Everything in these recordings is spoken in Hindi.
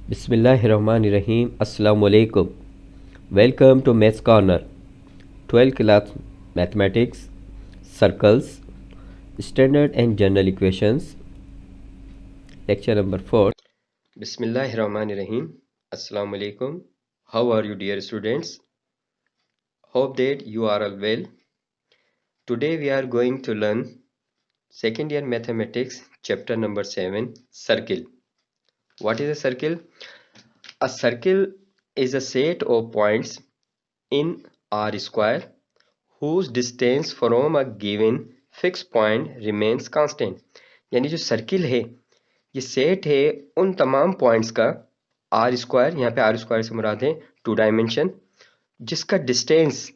Bismillahirrahmanirrahim. Assalamu alaikum. Welcome to Maths Corner. 12th class Mathematics, Circles, Standard and General Equations. Lecture number 4. Bismillahirrahmanirrahim. Assalamu alaikum. How are you, dear students? Hope that you are all well. Today we are going to learn second year mathematics chapter number 7, circle. What is a circle? A circle is a set of points in R square whose distance from a given fixed point remains constant. यानी जो सर्किल है ये सेट है उन तमाम पॉइंट्स का आर स्क्वायर, यहाँ पे आर स्क्वायर से मुराद है 2 डायमेंशन, जिसका डिस्टेंस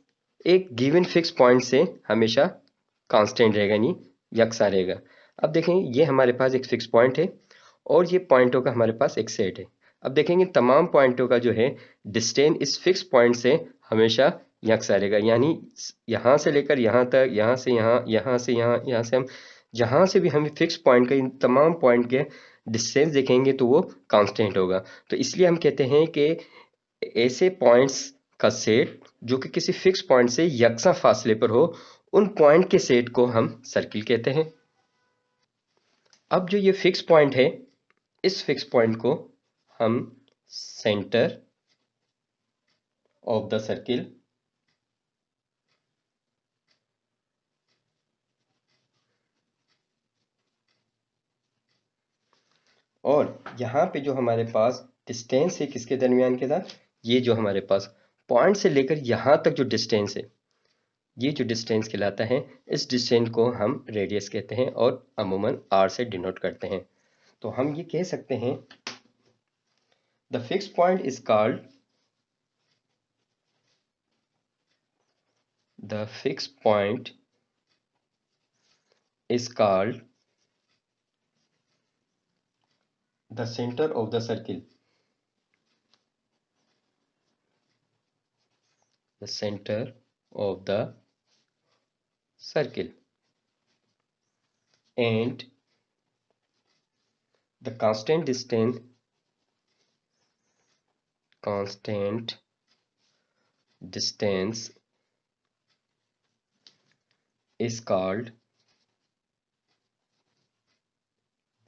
एक गिवन फिक्स पॉइंट से हमेशा कांस्टेंट रहेगा, यानी यकसा रहेगा। अब देखें ये हमारे पास एक फिक्स पॉइंट है और ये पॉइंटों का हमारे पास एक सेट है। अब देखेंगे तमाम पॉइंटों का जो है डिस्टेंस इस फिक्स पॉइंट से हमेशा यकसा रहेगा, यानी यहाँ से लेकर यहाँ तक, यहाँ से यहाँ, यहाँ से यहाँ, यहाँ से हम जहाँ से भी हमें फिक्स पॉइंट का इन तमाम पॉइंट के डिस्टेंस देखेंगे तो वो कांस्टेंट होगा। तो इसलिए हम कहते हैं कि ऐसे पॉइंट्स का सेट जो कि किसी फिक्स पॉइंट से यकसा फासले पर हो, उन पॉइंट के सेट को हम सर्किल कहते हैं। अब जो ये फिक्स पॉइंट है, इस फिक्स पॉइंट को हम सेंटर ऑफ द सर्किल और यहाँ पे जो हमारे पास डिस्टेंस है किसके दरमियान के साथ, ये जो हमारे पास पॉइंट से लेकर यहाँ तक जो डिस्टेंस है, ये जो डिस्टेंस कहलाता है, इस डिस्टेंस को हम रेडियस कहते हैं और अमूमन आर से डिनोट करते हैं। तो हम ये कह सकते हैं the fix point is called the fixed point is called the center of the circle. The center of the circle. And the constant distance is called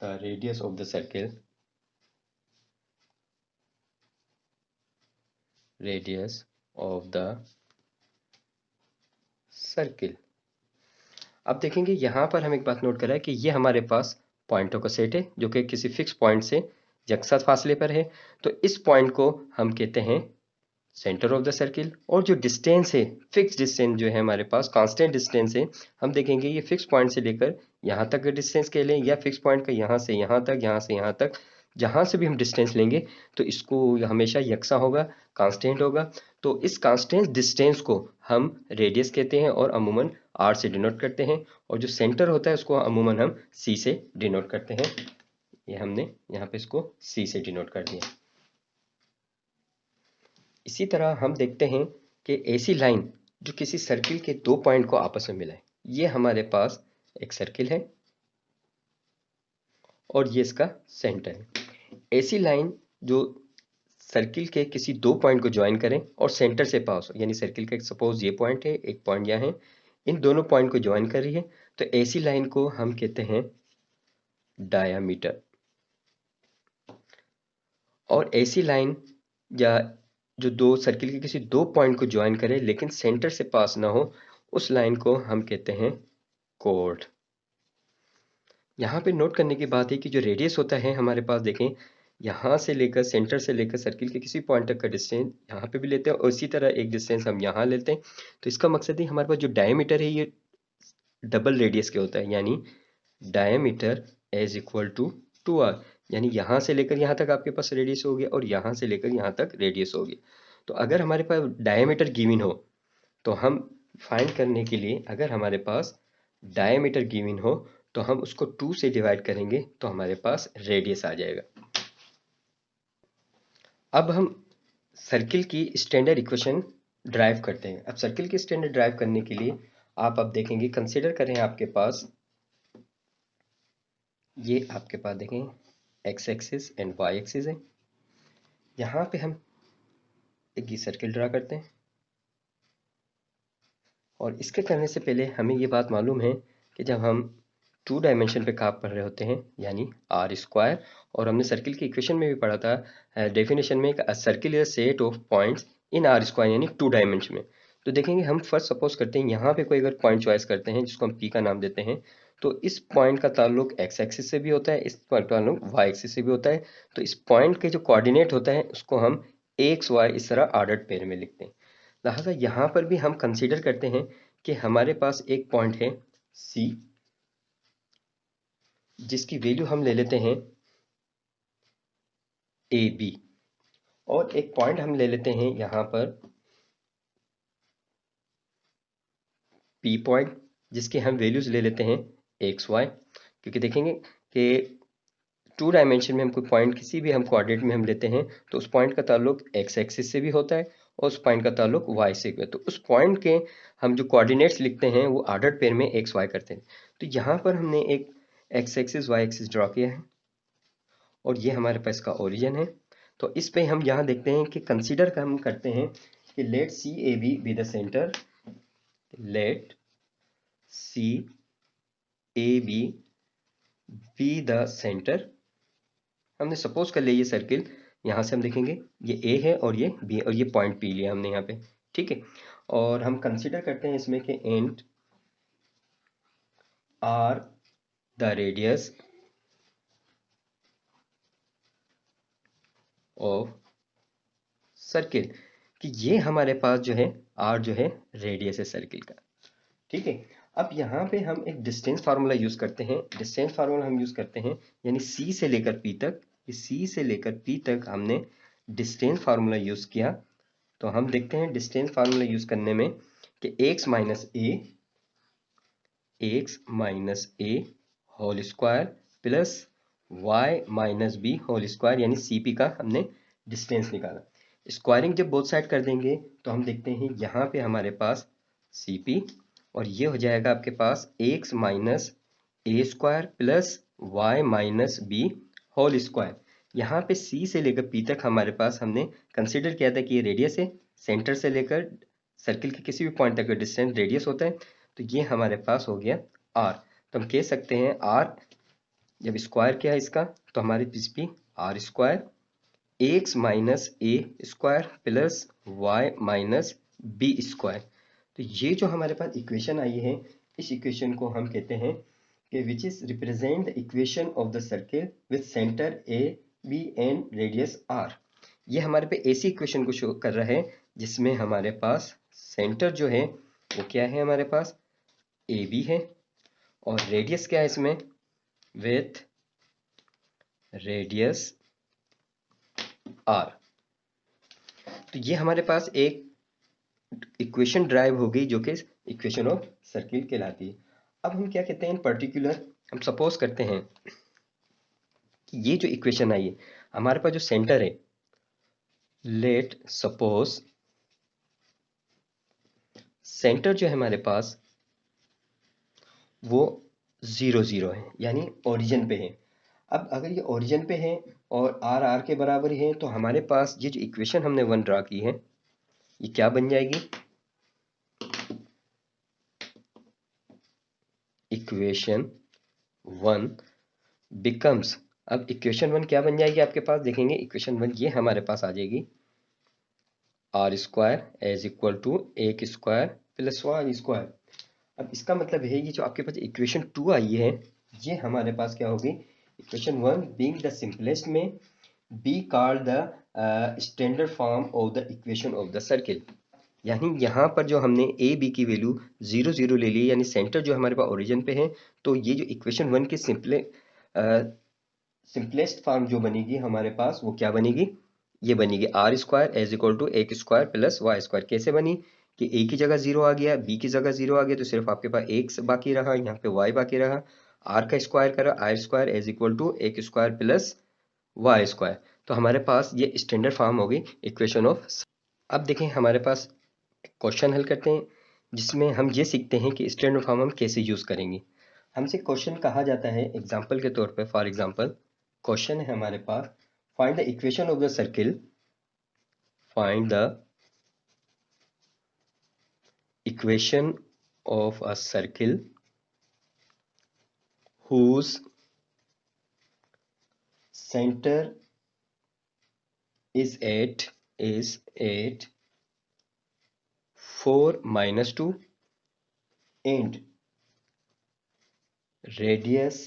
the radius of the circle. Radius of the circle. अब देखेंगे यहाँ पर हम एक बात नोट कर रहे हैं कि ये हमारे पास पॉइंटों का सेट है जो कि किसी फिक्स पॉइंट से यकसा फासले पर है। तो इस पॉइंट को हम कहते हैं सेंटर ऑफ द सर्किल, और जो डिस्टेंस है, फिक्स डिस्टेंस जो है हमारे पास, कांस्टेंट डिस्टेंस है, हम देखेंगे ये फिक्स पॉइंट से लेकर यहाँ तक का डिस्टेंस के लें या फिक्स पॉइंट का यहाँ से यहाँ तक, यहाँ से यहाँ तक, जहाँ से भी हम डिस्टेंस लेंगे तो इसको हमेशा यकसा होगा, कांस्टेंट होगा। तो इस कांस्टेंट डिस्टेंस को हम रेडियस कहते हैं और अमूमन आर से डिनोट करते हैं, और जो सेंटर होता है उसको अमूमन हम सी से डिनोट करते हैं। ये हमने यहाँ पे इसको सी से डिनोट कर दिया। इसी तरह हम देखते हैं कि ऐसी लाइन जो किसी सर्किल के 2 पॉइंट को आपस में मिलाए, ये हमारे पास एक सर्किल है और ये इसका सेंटर है। ऐसी लाइन जो सर्किल के किसी 2 पॉइंट को ज्वाइन करें और सेंटर से पास हो, यानी सर्किल का सपोज ये पॉइंट है, एक पॉइंट यहाँ है, इन दोनों पॉइंट को ज्वाइन कर रही है, तो ऐसी लाइन को हम कहते हैं डायामीटर। और ऐसी लाइन या जो दो सर्किल के किसी 2 पॉइंट को ज्वाइन करे लेकिन सेंटर से पास ना हो, उस लाइन को हम कहते हैं कॉर्ड। यहाँ पे नोट करने की बात है कि जो रेडियस होता है हमारे पास, देखें यहाँ से लेकर, सेंटर से लेकर सर्किल के किसी पॉइंट तक का डिस्टेंस यहाँ पे भी लेते हैं और इसी तरह एक डिस्टेंस हम यहाँ लेते हैं। तो इसका मकसद है हमारे पास जो डायमीटर है ये डबल रेडियस के होता है, यानी diameter is equal to 2r, यानी यहाँ से लेकर यहाँ तक आपके पास रेडियस हो गया और यहाँ से लेकर यहाँ तक रेडियस हो गया। तो अगर हमारे पास डायमीटर गिवन हो तो हम फाइंड करने के लिए, अगर हमारे पास डायमीटर गिवन हो तो हम उसको 2 से डिवाइड करेंगे तो हमारे पास रेडियस आ जाएगा। अब हम सर्किल की स्टैंडर्ड इक्वेशन ड्राइव करते हैं। अब सर्किल की स्टैंडर्ड ड्राइव करने के लिए आप अब देखेंगे, कंसीडर करें आपके पास ये आपके पास देखें X axis and Y axis है। यहाँ पे हम एक सर्किल ड्रा करते हैं, और इसके करने से पहले हमें ये बात मालूम है कि जब हम 2 डायमेंशन पे काम कर रहे होते हैं यानी आर स्क्वायर, और हमने सर्किल की इक्वेशन में भी पढ़ा था डेफिनेशन में, circle is set of points in are square यानी 2 डायमेंशन में। तो देखेंगे हम फर्स्ट सपोज करते हैं यहाँ पे कोई अगर पॉइंट चॉइस करते हैं जिसको हम पी का नाम देते हैं, तो इस पॉइंट का ताल्लुक एक्स एक्सिस से भी होता है, इस पॉइंट का ताल्लुक वाई एक्सिस से भी होता है। तो इस पॉइंट के जो कोऑर्डिनेट होता है उसको हम एक्स वाई इस तरह ऑर्डर्ड पेयर में लिखते हैं। लिहाजा यहाँ पर भी हम कंसीडर करते हैं कि हमारे पास एक पॉइंट है सी, जिसकी वैल्यू हम ले लेते हैं ए बी, और एक पॉइंट हम ले लेते हैं यहाँ पर पी पॉइंट, जिसके हम वैल्यूज ले लेते हैं एक्स वाई, क्योंकि देखेंगे कि 2 डायमेंशन में हम कोई पॉइंट किसी भी हम कोऑर्डिनेट में हम लेते हैं तो उस पॉइंट का ताल्लुक एक्स एक्सिस से भी होता है और उस पॉइंट का ताल्लुक वाई से भी है। तो उस पॉइंट के हम जो कोऑर्डिनेट्स लिखते हैं वो ऑर्डर्ड पेयर में एक्स वाई करते हैं। तो यहाँ पर हमने एक X axis Y axis draw किया है, और ये हमारे पास का ओरिजिन है। तो इस पे हम यहाँ देखते हैं कि कंसीडर हम करते हैं कि let C A B be the centre, let C A B be the centre. हमने सपोज कर लिया ये सर्किल, यहाँ से हम देखेंगे ये ए है और ये बी, और ये पॉइंट पी लिया हमने यहाँ पे, ठीक है। और हम कंसीडर करते हैं इसमें कि and R the radius of circle, कि ये हमारे पास जो है आर जो है रेडियस है सर्किल का, ठीक है। अब यहाँ पे हम एक डिस्टेंस फार्मूला यूज करते हैं। डिस्टेंस फार्मूला हम यूज करते हैं यानी सी से लेकर पी तक, सी से लेकर पी तक हमने डिस्टेंस फार्मूला यूज किया। तो हम देखते हैं डिस्टेंस फार्मूला यूज करने में कि एक्स माइनस ए whole square plus Y minus B whole square, यानी सी पी का हमने डिस्टेंस निकाला। स्क्वायरिंग जब बोथ साइड कर देंगे तो हम देखते हैं यहाँ पे हमारे पास सी पी, और ये हो जाएगा आपके पास एक्स माइनस ए square plus Y minus B whole square. यहाँ पे सी से लेकर पी तक हमारे पास हमने कंसिडर किया था कि ये रेडियस है, सेंटर से लेकर सर्किल के किसी भी पॉइंट तक का डिस्टेंस रेडियस होता है। तो ये हमारे पास हो गया आर। तो हम कह सकते हैं आर जब स्क्वायर किया इसका तो हमारे पास भी आर स्क्वायर एक्स माइनस ए square plus Y minus B square. तो ये जो हमारे पास इक्वेशन आई है, इस इक्वेशन को हम कहते हैं कि which is represent the equation of the circle with centre A B and radius R. ये हमारे पे ऐसी इक्वेशन को शो कर रहा है जिसमें हमारे पास सेंटर जो है वो क्या है, हमारे पास ए बी है, और रेडियस क्या है इसमें, विथ रेडियस आर। तो ये हमारे पास एक इक्वेशन ड्राइव हो गई जो कि इक्वेशन ऑफ सर्किल कहलाती है। अब हम क्या कहते हैं इन पर्टिकुलर, हम सपोज करते हैं कि ये जो इक्वेशन आई है हमारे पास जो सेंटर है, लेट सपोज सेंटर जो है हमारे पास वो 0 0 है यानी ओरिजिन पे है। अब अगर ये ओरिजिन पे है और आर आर के बराबर है तो हमारे पास ये जो इक्वेशन हमने 1 ड्रा की है ये क्या बन जाएगी, इक्वेशन 1 बिकम्स, अब इक्वेशन 1 क्या बन जाएगी आपके पास, देखेंगे इक्वेशन 1 ये हमारे पास आ जाएगी R square as equal to X square plus Y square. अब इसका मतलब है ये जो आपके पास इक्वेशन 2 आई है ये हमारे पास क्या होगी, इक्वेशन 1 बीइंग द सिंपलेस्ट में be called the standard form of the equation of the circle. यानी यहाँ पर जो हमने ए बी की वैल्यू 0 0 ले ली, यानी सेंटर जो हमारे पास ओरिजिन पे है, तो ये जो इक्वेशन 1 की सिंपलेस्ट फॉर्म जो बनेगी हमारे पास वो क्या बनेगी, ये बनेगी R square as equal to X square plus Y square. कैसे बनी कि ए की जगह 0 आ गया, बी की जगह 0 आ गया, तो सिर्फ आपके पास एक बाकी रहा, यहाँ पे वाई बाकी रहा, आर का स्क्वायर करा, R square as equal to X square plus Y square. तो हमारे पास ये स्टैंडर्ड फॉर्म हो गई इक्वेशन ऑफ। अब देखें हमारे पास क्वेश्चन हल करते हैं जिसमें हम ये सीखते हैं कि स्टैंडर्ड फॉर्म हम कैसे यूज करेंगे। हमसे क्वेश्चन कहा जाता है एग्जांपल के तौर पे, फॉर एग्जांपल क्वेश्चन है हमारे पास find the equation of the circle find the equation of a circle whose center is 8, 4 minus 2 and radius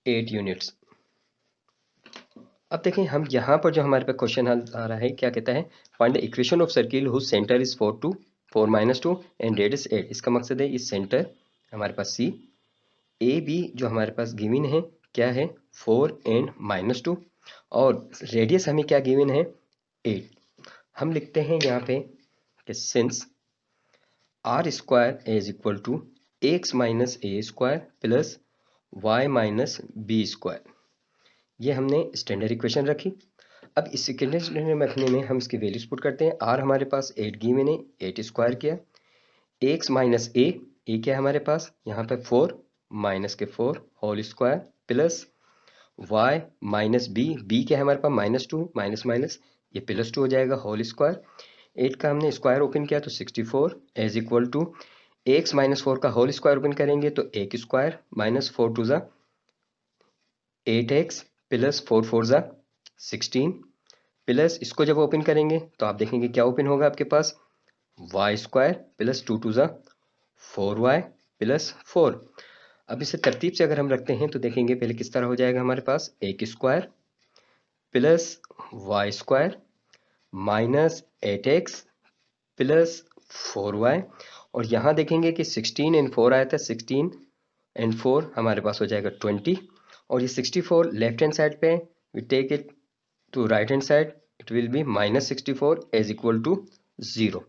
8 units. अब देखें हम यहाँ पर जो हमारे पास क्वेश्चन आ रहा है क्या कहता है, find the equation of circle whose centre is 4 minus 2 and radius 8। इसका मकसद है इस सेंटर हमारे पास सी, ए बी जो हमारे पास गिवन है क्या है 4 एंड माइनस 2 और रेडियस हमें क्या गिवन है 8। हम लिखते हैं यहाँ पे कि since R square is equal to X minus A square plus Y minus B square, ये हमने स्टैंडर्ड इक्वेशन रखी। अब इस स्टैंडर्ड रखने में हम इसकी वैल्यूज पुट करते हैं। आर हमारे पास 8 गिवन है, 8 स्क्वायर किया, एक्स माइनस ए क्या है हमारे पास यहाँ पे 4 माइनस के 4 whole square plus Y minus B क्या है हमारे पास माइनस 2 माइनस माइनस ये प्लस 2 हो जाएगा होल स्क्वायर। 8 का हमने स्क्वायर ओपन किया तो 64 is equal to X minus 4 का होल स्क्वायर ओपन करेंगे तो 1 स्क्वायर माइनस 4 टू ज़ा 8x प्लस 4 4 ज़ा 16 प्लस इसको जब ओपन करेंगे तो आप देखेंगे क्या ओपन होगा आपके पास वाई स्क्वायर प्लस 2 टू ज़ा 4y प्लस 4। अब इसे तरतीब से अगर हम रखते हैं तो देखेंगे पहले किस तरह हो जाएगा हमारे पास 1 square plus Y square minus 8x plus 4y और यहाँ देखेंगे कि 16 एंड 4 आया था, 16 एंड 4 हमारे पास हो जाएगा 20 और ये 64 लेफ्ट हैंड साइड पे we take it to right hand side it will be minus 64 is equal to 0।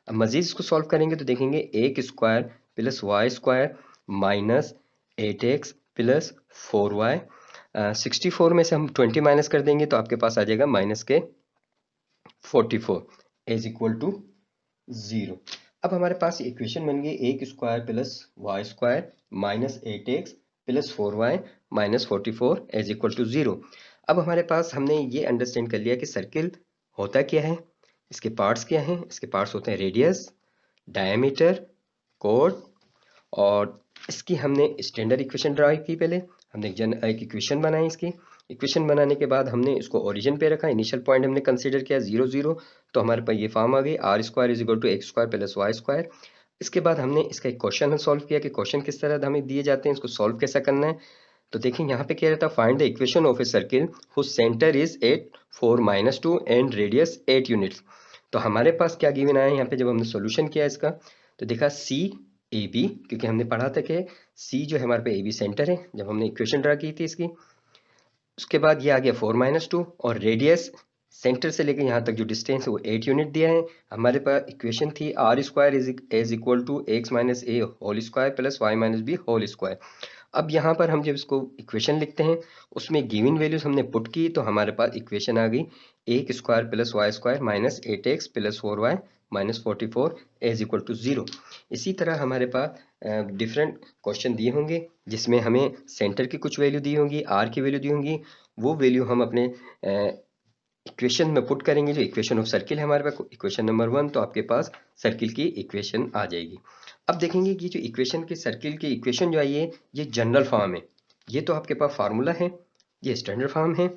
अब मजीद इसको सॉल्व करेंगे तो देखेंगे 1 square plus Y square minus 8x plus 4y 64 में से हम 20 माइनस कर देंगे तो आपके पास आ जाएगा माइनस के 44 एज इक्वल टू 0। अब हमारे पास इक्वेशन बन गई 1 square plus Y square minus 8x plus 4y minus 44 is equal to 0। अब हमारे पास हमने ये अंडरस्टैंड कर लिया कि सर्किल होता क्या है, इसके पार्ट्स क्या हैं। इसके पार्ट्स होते हैं रेडियस, डायमीटर, कोड और इसकी हमने स्टैंडर्ड इक्वेशन ड्राइव की। पहले हमने एक इक्वेशन बनाई, इसकी इक्वेशन बनाने के बाद हमने इसको ओरिजिन पे रखा, इनिशियल पॉइंट हमने कंसीडर किया 0 0 तो हमारे पास ये फॉर्म आ गई R square is equal to X square plus Y square. इसके बाद हमने इसका एक क्वेश्चन सॉल्व किया कि क्वेश्चन किस तरह हमें दिए जाते हैं, इसको सॉल्व कैसा करना है। तो देखिए यहाँ पे क्या रहता है find the equation of a circle whose centre is 8 4 minus 2 and radius 8 units. तो हमारे पास क्या गिवन आया है यहाँ पे जब हमने सोल्यूशन किया इसका तो देखा सी ए बी, क्योंकि हमने पढ़ा था कि सी जो है हमारे पे ए बी सेंटर है जब हमने इक्वेशन ड्रा की थी इसकी। उसके बाद ये आ गया 4 माइनस 2 और रेडियस सेंटर से लेकर यहाँ तक जो डिस्टेंस है वो 8 यूनिट दिया है। हमारे पास इक्वेशन थी R square is equal to X minus A whole square plus Y minus B whole square. अब यहाँ पर हम जब इसको इक्वेशन लिखते हैं उसमें गिवन वैल्यूज हमने पुट की तो हमारे पास इक्वेशन आ गई 1 square plus Y square minus 8x plus 4y minus 44 is equal to 0। इसी तरह हमारे पास डिफरेंट क्वेश्चन दिए होंगे जिसमें हमें सेंटर की कुछ वैल्यू दी होंगी, आर की वैल्यू दी होंगी, वो वैल्यू हम अपने इक्वेशन में पुट करेंगे। जो इक्वेशन ऑफ सर्किल है हमारे पास इक्वेशन नंबर 1 तो आपके पास सर्किल की इक्वेशन आ जाएगी। अब देखेंगे कि जो इक्वेशन की सर्किल की इक्वेशन जो आई है ये जनरल फॉर्म है, ये तो आपके पास फार्मूला है, ये स्टैंडर्ड फॉर्म है,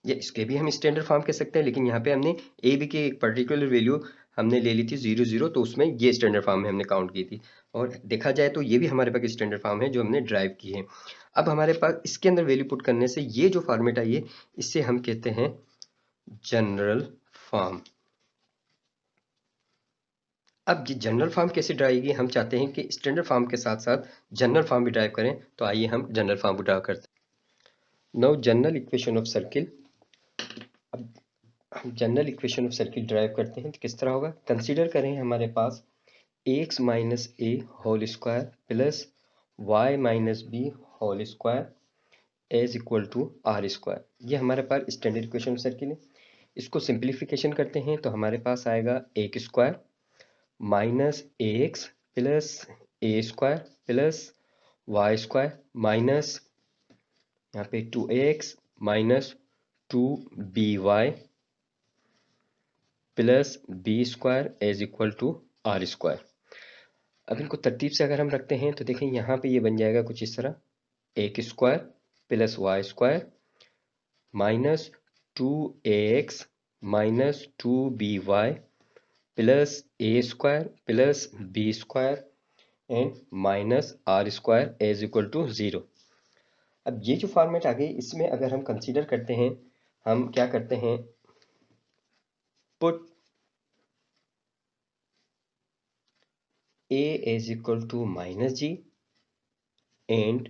ये इसके भी हम स्टैंडर्ड फॉर्म कह सकते हैं, लेकिन यहाँ पे हमने ए बी की एक पर्टिकुलर वैल्यू हमने ले ली थी 0 0 तो उसमें ये स्टैंडर्ड फॉर्म में हमने काउंट की थी और देखा जाए तो ये भी हमारे पास स्टैंडर्ड फॉर्म है जो हमने ड्राइव की है। अब हमारे पास इसके अंदर वैल्यू पुट करने से ये जो फॉर्मेट आई है इससे हम कहते हैं जनरल फॉर्म। अब ये जनरल फॉर्म कैसे ड्राइव की, हम चाहते हैं कि स्टैंडर्ड फॉर्म के साथ साथ जनरल फॉर्म भी ड्राइव करें, तो आइए हम जनरल फॉर्म भी ड्राइव करते हैं। Now general equation of circle. अब हम general equation of circle drive करते हैं तो किस तरह होगा, कंसीडर करें हमारे पास X minus A whole square plus Y minus B whole square as equal to are square. ये हमारे पास स्टैंडर्ड इक्वेशन ऑफ सर्किल है। इसको सिंप्लीफिकेशन करते हैं तो हमारे पास आएगा X square minus A X plus A square plus Y square minus यहाँ पे 2ax minus 2by plus B square is equal to are square. अब इनको तरतीब से अगर हम रखते हैं तो देखें यहाँ पे ये बन जाएगा कुछ इस तरह, x square plus Y square minus 2ax minus 2by plus A square plus B square and minus are square is equal to 0। अब ये जो फॉर्मेट आ गई, इसमें अगर हम कंसीडर करते हैं, हम क्या करते हैं, put a is equal to minus g and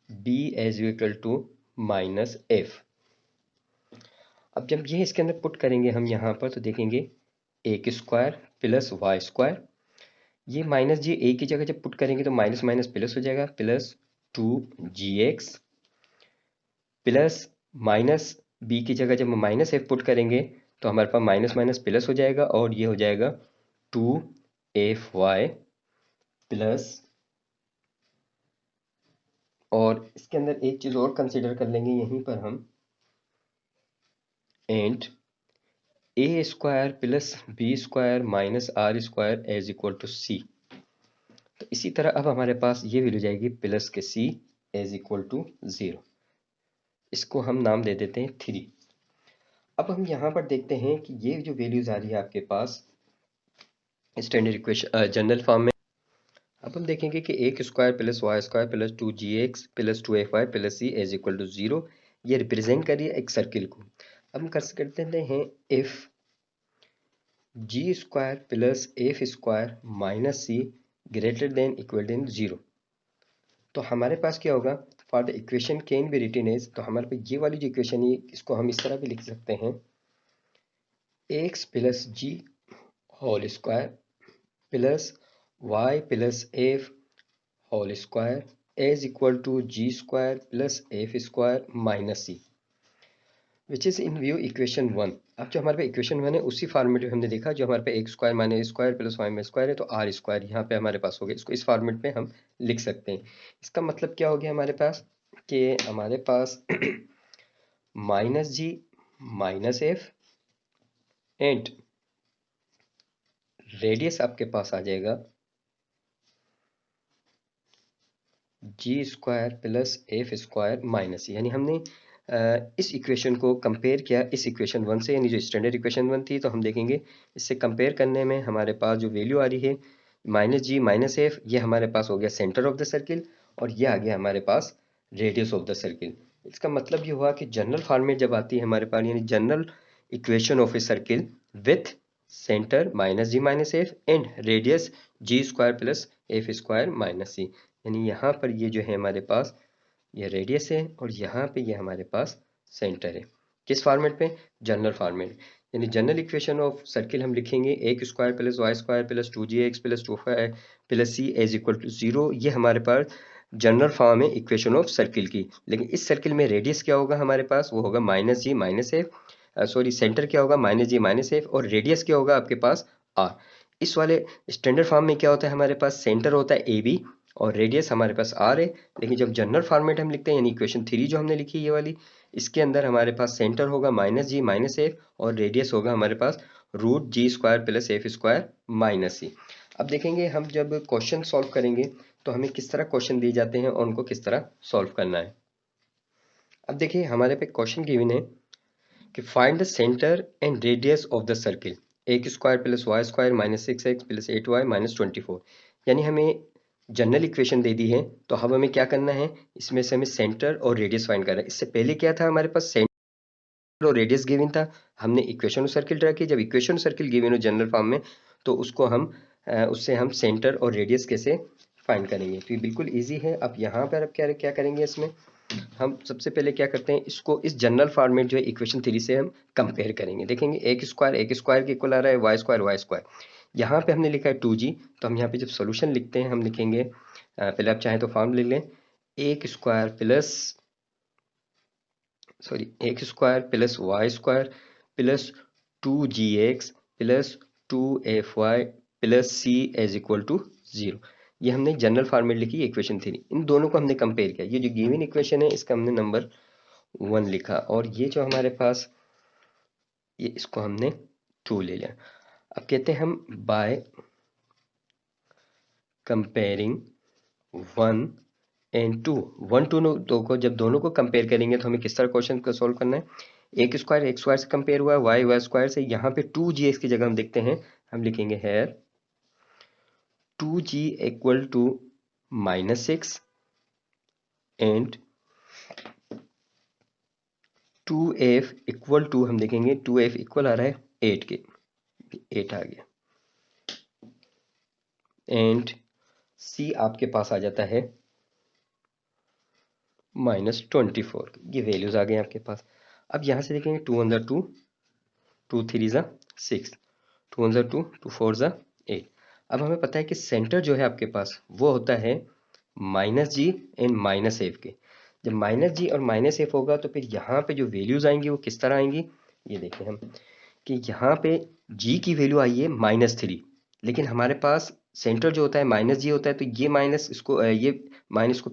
b is equal to minus f. अब जब ये इसके अंदर पुट करेंगे हम यहाँ पर तो देखेंगे एक स्क्वायर प्लस वाई स्क्वायर, ये माइनस जी ए की जगह जब पुट करेंगे तो माइनस माइनस प्लस हो जाएगा, plus 2gx plus minus B की जगह जब हम माइनस एफ पुट करेंगे तो हमारे पास माइनस माइनस प्लस हो जाएगा और ये हो जाएगा 2fy प्लस, और इसके अंदर एक चीज और कंसीडर कर लेंगे यहीं पर हम, and A square plus B square minus are square is equal to C. तो इसी तरह अब हमारे पास ये वैल्यू जाएगी प्लस के सी इज इक्वल टू 0। इसको हम नाम दे देते हैं 3। अब हम यहाँ पर देखते हैं कि ये जो वैल्यूज आ रही है आपके पास स्टैंडर्ड इक्वेशन जनरल फॉर्म में। अब हम देखेंगे कि x square plus Y square plus 2gx plus 2fy plus C is equal to 0, ये रिप्रेजेंट करिए एक सर्किल को। अब हम करते हैं if g square plus F square minus c greater than equal than 0, तो हमारे पास क्या होगा, for the equation can be written as, तो हमारे पास ये वाली जो इक्वेशन है इसको हम इस तरह भी लिख सकते हैं, x plus g whole square plus y plus f whole square is equal to g square plus F square minus c, which is in view equation 1। अब जो हमारे पे इक्वेशन 1 है उसी फॉर्मेट में हमने देखा, जो हमारे पे x square minus square plus Y minus square है तो आर स्क्वायर यहाँ पे हमारे पास हो गया, इसको इस फॉर्मेट में हम लिख सकते हैं। इसका मतलब क्या हो गया हमारे पास कि हमारे पास minus G minus F and radius आपके पास आ जाएगा G square plus F square minus, यानी हमने इस इक्वेशन को कंपेयर किया इस इक्वेशन 1 से, यानी जो स्टैंडर्ड इक्वेशन 1 थी, तो हम देखेंगे इससे कंपेयर करने में हमारे पास जो वैल्यू आ रही है माइनस जी माइनस एफ, ये हमारे पास हो गया सेंटर ऑफ द सर्किल और ये आ गया हमारे पास रेडियस ऑफ द सर्किल। इसका मतलब ये हुआ कि जनरल फॉर्मेट जब आती है हमारे पास, यानी general equation of a circle with center minus G minus F and radius G square plus F square minus C, यानी यहाँ पर ये जो है हमारे पास ये रेडियस है और यहाँ पे ये हमारे पास सेंटर है। किस फॉर्मेट पे, जनरल फॉर्मेट, यानी जनरल इक्वेशन ऑफ सर्किल हम लिखेंगे x square plus Y square plus 2gx plus 2y plus C is equal to 0, ये हमारे पास जनरल फॉर्म है इक्वेशन ऑफ सर्किल की। लेकिन इस सर्किल में रेडियस क्या होगा हमारे पास, वो होगा minus G minus F, sorry centre क्या होगा माइनस जी माइनस एफ और रेडियस क्या होगा आपके पास आर। इस वाले स्टैंडर्ड फॉर्म में क्या होता है हमारे पास, सेंटर होता है ए बी और रेडियस हमारे पास आर है। लेकिन जब जनरल फॉर्मेट हम लिखते हैं यानी इक्वेशन 3 जो हमने लिखी है ये वाली, इसके अंदर हमारे पास सेंटर होगा माइनस जी माइनस एफ और रेडियस होगा हमारे पास root G square plus F square minus C. अब देखेंगे हम जब क्वेश्चन सॉल्व करेंगे तो हमें किस तरह क्वेश्चन दिए जाते हैं और उनको किस तरह सॉल्व करना है। अब देखिए हमारे पे क्वेश्चन गिवन है कि find the center and radius of the circle X square plus Y square minus 6x plus 8y minus 24, यानी हमें जनरल इक्वेशन दे दी है तो अब हमें क्या करना है, इसमें से हमें सेंटर और रेडियस फाइंड करना है। इससे पहले क्या था हमारे पास, सेंटर और रेडियस गिवन था, हमने इक्वेशन सर्किल ड्रा की। जब इक्वेशन सर्किल गिवन हो जनरल फॉर्म में तो उसको हम उससे हम सेंटर और रेडियस कैसे फाइंड करेंगे, तो ये बिल्कुल ईजी है। अब यहाँ पर अब क्या करेंगे, इसमें हम सबसे पहले क्या करते हैं, इसको इस जनरल फॉर्मेट जो है इक्वेशन 3 से हम कंपेयर करेंगे। देखेंगे एक स्क्वायर के इक्वल आ रहा है वाई स्क्वायर, यहाँ पे हमने लिखा है 2g, तो हम यहाँ पे जब सॉल्यूशन लिखते हैं हम लिखेंगे पहले आप चाहें तो फॉर्म लिख लें, x square plus Y square plus 2gx plus 2fy plus c is equal to 0। ये हमने जनरल फॉर्मेट लिखी इक्वेशन 3, इन दोनों को हमने कंपेयर किया। ये जो गिवन इक्वेशन है इसका हमने नंबर 1 लिखा और ये जो हमारे पास ये इसको हमने 2 ले लिया। अब कहते हैं हम बाय कंपेयरिंग 1 एंड 2, 1 2 दो को जब दोनों को कंपेयर करेंगे तो हमें किस तरह क्वेश्चन को सॉल्व करना है। एक स्क्वायर से कंपेयर हुआ है, वाई स्क्वायर से। यहाँ पे 2g की जगह हम देखते हैं, हम लिखेंगे here 2g equal to -6 and 2f equal to, हम देखेंगे 2f इक्वल आ रहा है 8 के, 8 आ गया। एंड c आपके पास आ जाता है -24, ये वैल्यूज आ गए आपके पास। अब यहाँ से देखेंगे 2 1 2, 2 3 6, 2 1 2, 2 4 8। अब हमें पता है कि सेंटर जो है आपके पास वो होता है -g एंड -f के। जब -g और -f होगा तो फिर यहाँ पे जो वैल्यूज आएंगी वो किस तरह आएंगी, ये देखें हम कि यहाँ पे g की वैल्यू आई है -3, लेकिन हमारे पास सेंटर जो होता है -g होता है, तो ये माइनस इसको ये माइनस को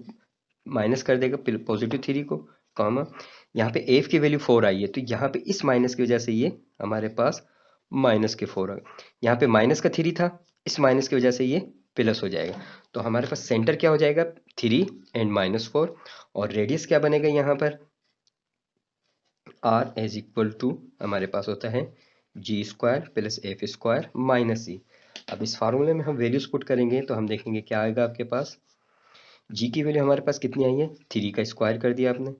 माइनस कर देगा +3 को, कॉमा यहाँ पे f की वैल्यू 4 आई है, तो यहाँ पे इस माइनस की वजह से ये हमारे पास -4 आ गया। यहाँ पे माइनस का 3 था, इस माइनस की वजह से ये प्लस हो जाएगा। तो हमारे पास सेंटर क्या हो जाएगा 3 एंड -4, और रेडियस क्या बनेगा यहाँ पर r इज इक्वल टू हमारे पास होता है g² plus f² minus c। अब इस फार्मूले में हम वैल्यूज पुट करेंगे तो हम देखेंगे क्या आएगा आपके पास। g की वैल्यू हमारे पास कितनी आई है, 3 का स्क्वायर कर दिया आपने,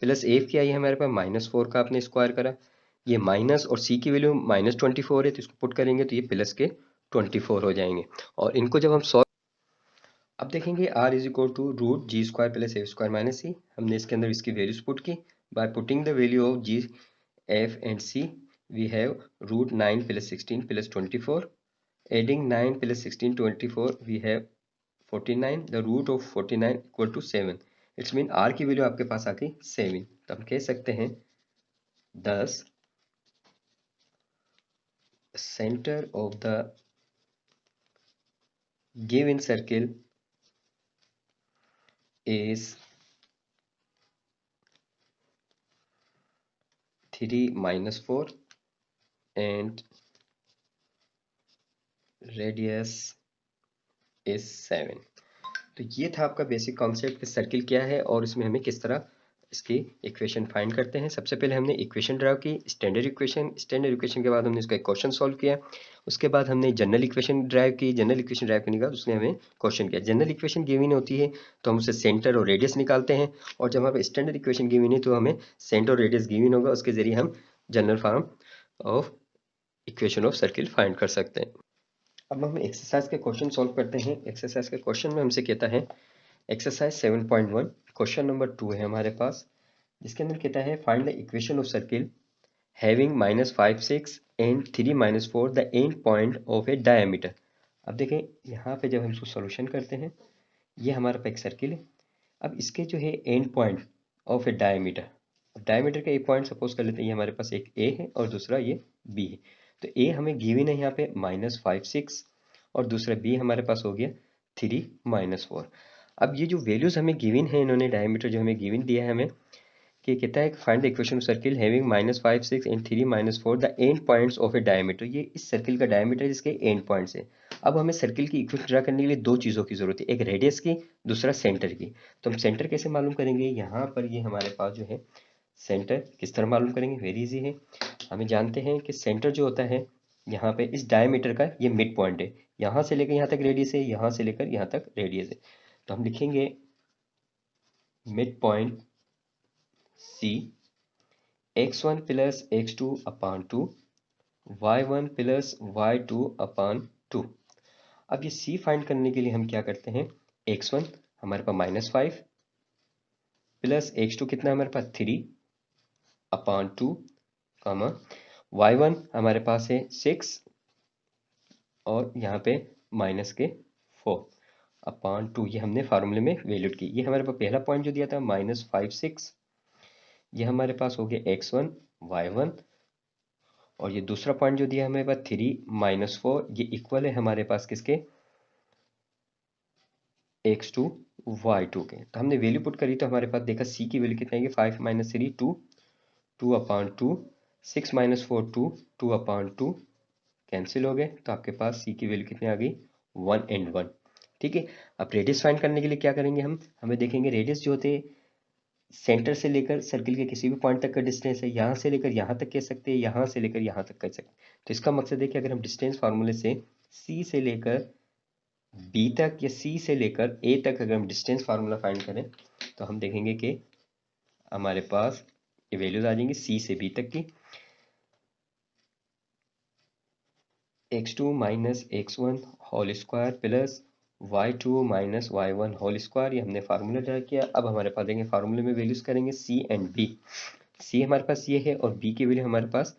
प्लस f की आई है हमारे पास -4 का आपने स्क्वायर करा, ये माइनस, और c की वैल्यू -24 है तो इसको पुट करेंगे तो ये प्लस के 24 हो जाएंगे। और इनको जब हम सॉल्व, अब देखेंगे r is equal to √g² plus f² minus c। हमने इसके अंदर इसकी वैल्यूज पुट की। By putting the value of g, f and c we have √9 plus 16 plus 24, adding 9 plus 16 24 we have 49, the root of 49 equal to 7। It's mean r की वैल्यू आपके पास आ गई 7। तो हम कह सकते हैं 10 centre of the given circle is 3 -4 and radius is 7। तो ये था आपका बेसिक कॉन्सेप्ट कि सर्किल क्या है और इसमें हमें किस तरह इसकी इक्वेशन फाइंड करते हैं। सबसे पहले हमने इक्वेशन ड्राइव की, स्टैंडर्ड इक्वेशन के बाद हमने इसका एक क्वेश्चन सॉल्व किया। उसके बाद हमने जनरल इक्वेशन ड्राइव की, जनरल इक्वेशन ड्राइव करने के बाद उसने हमें क्वेश्चन किया। जनरल इक्वेशन गिवन होती है तो हम उसे सेंटर और रेडियस निकालते हैं, और जब हमें स्टैंडर्ड इक्वेशन गिवन है तो हमें सेंटर और रेडियस गिवन होगा, उसके जरिए हम general form of equation of circle find कर सकते हैं। अब हम एक्सरसाइज के क्वेश्चन सॉल्व करते हैं। एक्सरसाइज के क्वेश्चन में हमसे कहता है एक्सरसाइज 7.1 क्वेश्चन नंबर 2 है हमारे पास, जिसके अंदर कहता है find the equation of circle having -5 6 and 3 -4 the end point of A diameter. अब देखें यहाँ पे जब हम इसको सॉल्यूशन करते हैं, ये हमारे पास एक सर्किल है। अब इसके जो है and point of A diameter, diameter का एक पॉइंट सपोज कर लेते हैं, ये हमारे पास एक ए है और दूसरा ये बी है। तो ए हमें गिवन है यहाँ पे -5 6 और दूसरा बी हमारे पास हो गया 3 -4। अब ये जो वैल्यूज हमें गिवन है, इन्होंने डायमीटर जो हमें गिवन दिया है हमें, कि कहता है find the equation of circle having -5 6 and 3 -4 the end points of A diameter. ये इस सर्किल का डायमीटर जिसके एंड पॉइंट्स है। अब हमें सर्किल की इक्वेशन ड्रा करने के लिए दो चीज़ों की जरूरत है, एक रेडियस की, दूसरा सेंटर की। तो हम सेंटर कैसे मालूम करेंगे, यहाँ पर ये हमारे पास जो है सेंटर किस तरह मालूम करेंगे, वेरी इजी है। हमें जानते हैं कि सेंटर जो होता है यहाँ पे इस डायमीटर का ये मिड पॉइंट है, यहाँ से लेकर यहाँ तक रेडियस है, यहाँ से लेकर यहाँ तक रेडियस है। तो हम लिखेंगे mid point C x1 plus x2 अपान 2 y1 प्लस y2 अपान 2। अब ये C फाइंड करने के लिए हम क्या करते हैं, x1 हमारे पास -5 प्लस x2 कितना है हमारे पास 3 अपान 2, कामा y1 हमारे पास है 6 और यहाँ पे माइनस के 4 अपान 2, ये हमने फार्मूले में वैल्यूड की। ये हमारे पास पहला पॉइंट जो दिया था -5 6, ये हमारे पास हो गया x1 y1, और ये दूसरा पॉइंट जो दिया हमें पास 3 -4, ये इक्वल है हमारे पास किसके, x2 y2 के। तो हमने वैल्यू पुट करी तो हमारे पास देखा c की वैल्यू कितनी आएगी, 5 - 3 2, 2 अपान 2, 6 - 4 2, 2 अपान 2, कैंसिल हो गए, तो आपके पास सी की वैल्यू कितनी आ गई, 1 and 1। ठीक है, अब रेडियस फाइंड करने के लिए क्या करेंगे हमें देखेंगे रेडियस जो होते हैं सेंटर से लेकर सर्किल के किसी भी पॉइंट तक का डिस्टेंस है, यहाँ से लेकर यहाँ तक कह सकते हैं, यहाँ से लेकर यहाँ तक कह सकते हैं। तो इसका मकसद है कि अगर हम डिस्टेंस फार्मूले से सी से लेकर बी तक या सी से लेकर ए तक अगर हम डिस्टेंस फार्मूला फाइंड करें तो हम देखेंगे कि हमारे पास ये वैल्यूज आ जाएंगी सी से बी तक की, x2 minus x1 whole square plus y2 minus y1 whole square. ये हमने फार्मूला ड्रा किया। अब हमारे पास देंगे फार्मूले में वैल्यूज करेंगे c एंड b। c हमारे पास ये है और b की वैल्यू हमारे पास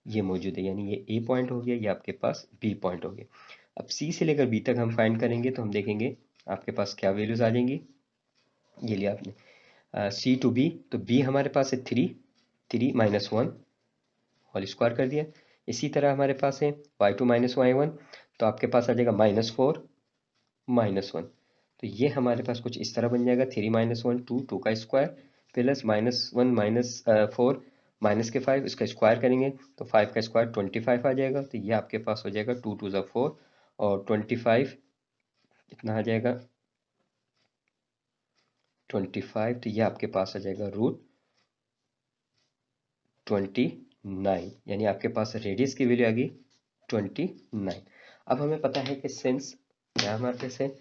ये मौजूद है, यानी ये a पॉइंट हो गया, ये आपके पास b पॉइंट हो गया। अब c से लेकर b तक हम फाइंड करेंगे तो हम देखेंगे आपके पास क्या वैल्यूज आ जाएंगी। ये लिया आपने c टू b, तो b हमारे पास है 3 माइनस 1 होल स्क्वायर कर दिया। इसी तरह हमारे पास है y2 माइनस y1, तो आपके पास आ जाएगा -4 -1। तो ये हमारे पास कुछ इस तरह बन जाएगा 3 माइनस 1 2 का स्क्वायर प्लस -1 -4 माइनस के 5 इसका स्क्वायर करेंगे तो 5 का स्क्वायर 25 आ जाएगा। तो ये आपके पास हो जाएगा 2 2 4 और 25 कितना आ जाएगा 25, तो ये आपके पास आ जाएगा √29, यानी आपके पास रेडियस की वैल्यू आ गई 29। अब हमें पता है कि सिंस क्या हमारे पास है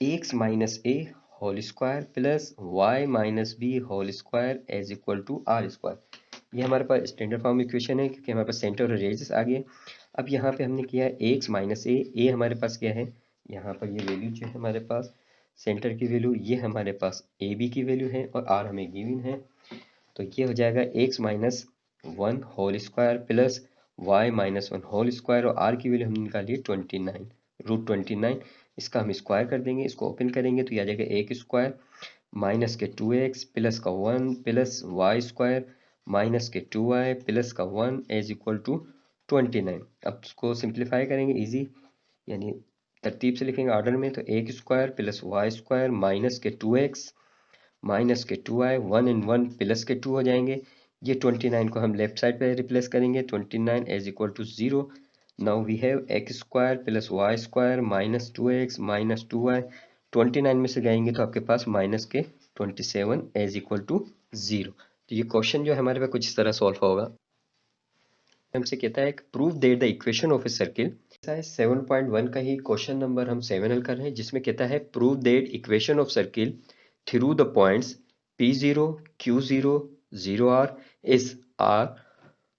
x minus A whole square plus Y minus B whole square as equal to are square, ये हमारे पास स्टैंडर्ड फॉर्म इक्वेशन है क्योंकि हमारे पास सेंटर और रेडियस आ गए। अब यहाँ पे हमने किया है x माइनस ए हमारे पास क्या है, यहाँ पर ये वैल्यू जो है हमारे पास सेंटर की वैल्यू, ये हमारे पास ए बी की वैल्यू है और आर हमें गिवन है। तो ये हो जाएगा x minus 1 whole square plus Y minus 1 whole square और r की वैल्यू हमने निकाली 29 √29। इसका हम स्क्वायर कर देंगे, इसको ओपन करेंगे तो ये आ जाएगा एक स्क्वायर माइनस के 2x प्लस का 1 प्लस वाई स्क्वायर माइनस के 2y प्लस का 1 एज इक्वल टू 29। अब इसको सिंप्लीफाई करेंगे इजी, यानी तरतीब से लिखेंगे ऑर्डर में, तो x square plus Y square minus के 2x माइनस के 2y 1 and 1 प्लस के 2 हो जाएंगे। ये 29 को हम लेफ्ट साइड पे रिप्लेस करेंगे 29 as equal to 0। Now we have x square plus Y square minus 2x minus 2y, 29 में से जाएंगे तो आपके पास माइनस के 27 एज इक्वल टू 0। तो ये क्वेश्चन जो है हमारे पास कुछ इस तरह सॉल्व होगा। हमसे कहता है prove that the equation of a circle, 7.1 का ही क्वेश्चन नंबर हम 7 हल कर रहे हैं, जिसमें कहता है prove that equation of circle through the points P0, Q0, 0R is R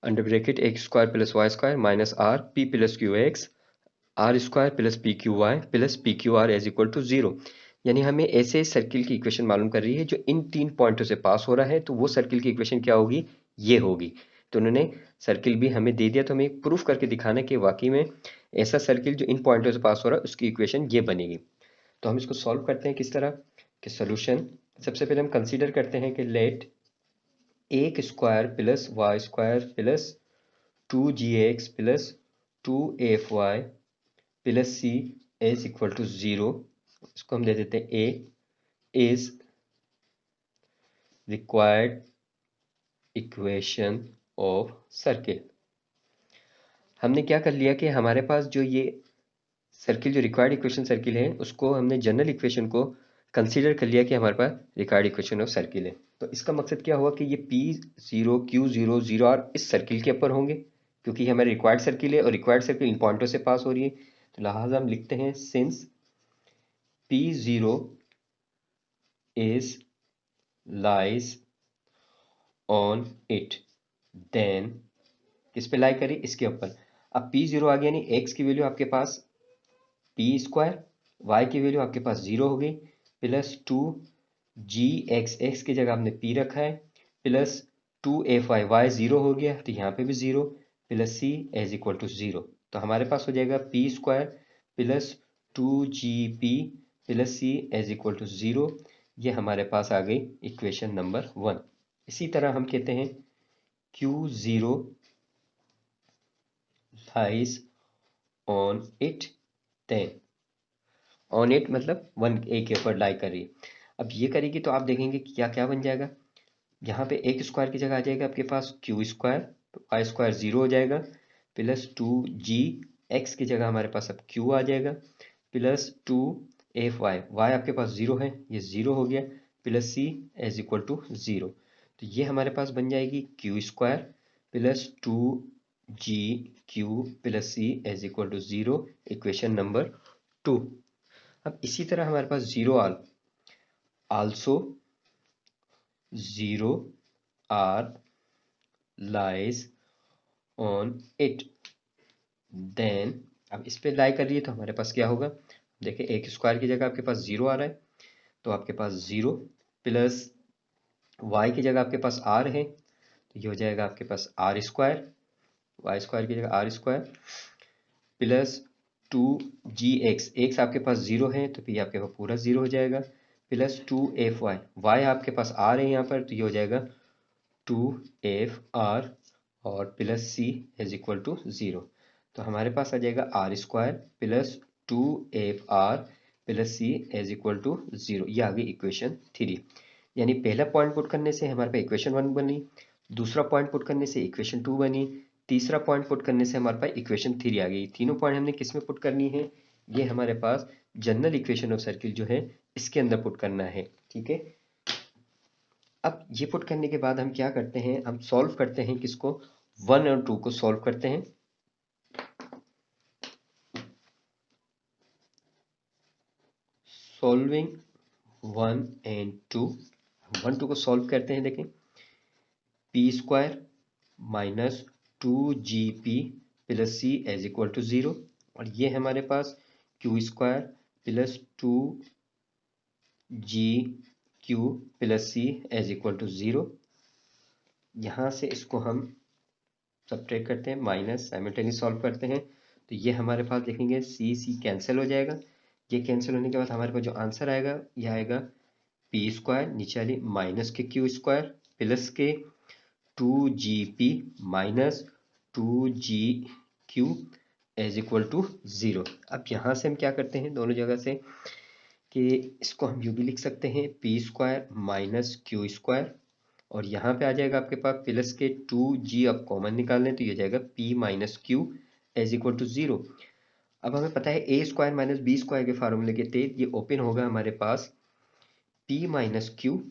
under bracket x square plus y square minus R P plus QX R square plus PQY plus PQR is equal to 0। यानी हमें ऐसे सर्किल की इक्वेशन मालूम कर रही है जो इन 3 पॉइंटों से पास हो रहा है, तो वो सर्किल की इक्वेशन क्या होगी, ये होगी। तो उन्होंने सर्किल भी हमें दे दिया, तो हमें प्रूफ करके दिखाना कि वाकई में ऐसा सर्किल जो इन पॉइंटों से पास हो रहा है उसकी इक्वेशन ये बनेगी। तो हम इसको सॉल्व करते हैं किस तरह कि सोल्यूशन सबसे पहले हम कंसीडर करते हैं कि let X square plus Y square plus 2gx plus 2fy plus C is equal to 0। इसको हम दे देते हैं a is required equation of circle. हमने क्या कर लिया कि हमारे पास जो ये सर्किल जो रिक्वायर्ड इक्वेशन सर्किल है उसको हमने जनरल इक्वेशन को कंसीडर कर लिया कि हमारे पास रिक्वायर्ड इक्वेशन ऑफ सर्किल है। तो इसका मकसद क्या हुआ कि ये P0 Q0 0R इस सर्किल के ऊपर होंगे क्योंकि हमारे रिक्वायर्ड सर्किल है और रिक्वायर्ड सर्किल इन पॉइंटों से पास हो रही है। तो लिहाजा हम लिखते हैं since P0 is lies on it, then किस पे लाई करी, इसके ऊपर। अब P0 आ गया, यानी x की वैल्यू आपके पास पी स्क्वायर, y की वैल्यू आपके पास 0 हो गई प्लस 2gx, x की जगह आपने p रखा है प्लस 2fy, y 0 हो गया तो यहाँ पे भी 0 plus c as equal to 0। तो हमारे पास हो जाएगा p square plus 2gp plus c as equal to 0। ये हमारे पास आ गई इक्वेशन नंबर 1। इसी तरह हम कहते हैं Q0 lies on it, then on it मतलब 1 ए के ऊपर लाई कर रही है। अब ये करेगी तो आप देखेंगे कि क्या क्या बन जाएगा। यहाँ पे एक स्क्वायर की जगह आ जाएगा आपके पास क्यू स्क्वायर, तो वाई स्क्वायर 0 हो जाएगा प्लस 2g, x की जगह हमारे पास अब q आ जाएगा, प्लस 2fy, y आपके पास 0 है, ये 0 हो गया, plus c is equal to 0। तो ये हमारे पास बन जाएगी q square plus 2g q plus c is equal to 0, equation number 2। अब इसी तरह हमारे पास 0 also 0 r lies on it, देन अब इस पे लाई कर रही है तो हमारे पास क्या होगा, देखिए एक स्क्वायर की जगह आपके पास 0 आ रहा है, तो आपके पास 0 प्लस y की जगह आपके पास r है, तो ये हो जाएगा आपके पास r स्क्वायर, वाई स्क्वायर की जगह are square plus 2gx, x आपके पास 0 है तो ये आपके पास पूरा 0 हो जाएगा, प्लस 2fy, y आपके पास r है यहाँ पर, तो ये हो जाएगा 2fr और plus c is equal to 0। तो हमारे पास आ जाएगा r square plus 2fr plus c is equal to 0। ये आ गई इक्वेशन 3। यानी पहला पॉइंट पुट करने से हमारे पास इक्वेशन 1 बनी, दूसरा पॉइंट पुट करने से इक्वेशन 2 बनी, तीसरा पॉइंट पुट करने से हमारे पास इक्वेशन 3 आ गई। तीनों पॉइंट हमने किस में पुट करनी है, ये हमारे पास जनरल इक्वेशन ऑफ सर्किल जो है इसके अंदर पुट करना है। ठीक है, अब ये पुट करने के बाद हम क्या करते हैं, हम सॉल्व करते हैं किसको, 1 और 2 को सॉल्व करते हैं। सॉल्विंग 1 एंड 2, 1 2 को सॉल्व करते हैं। देखें P square minus 2gp plus C as equal to 0, और ये हमारे पास Q square plus 2gq plus C as equal to 0। यहाँ से इसको हम सब्ट्रैक्ट करते हैं, माइनस साइमल्टेनियस सॉल्व करते हैं, तो ये हमारे पास देखेंगे सी सी कैंसिल हो जाएगा। ये कैंसिल होने के बाद हमारे पास जो आंसर आएगा ये आएगा पी स्क्वायर, नीचे वाली माइनस के क्यू स्क्वायर प्लस के 2gp minus 2gq as equal to 0। अब यहाँ से हम क्या करते हैं दोनों जगह से कि इसको हम यूं भी लिख सकते हैं P square minus Q square, और यहाँ पे आ जाएगा आपके पास प्लस के 2g, अब कॉमन निकाल लें तो ये हो जाएगा p minus q as equal to 0। अब हमें पता है a square minus B square के फार्मूले के तहत ये ओपन होगा हमारे पास p minus q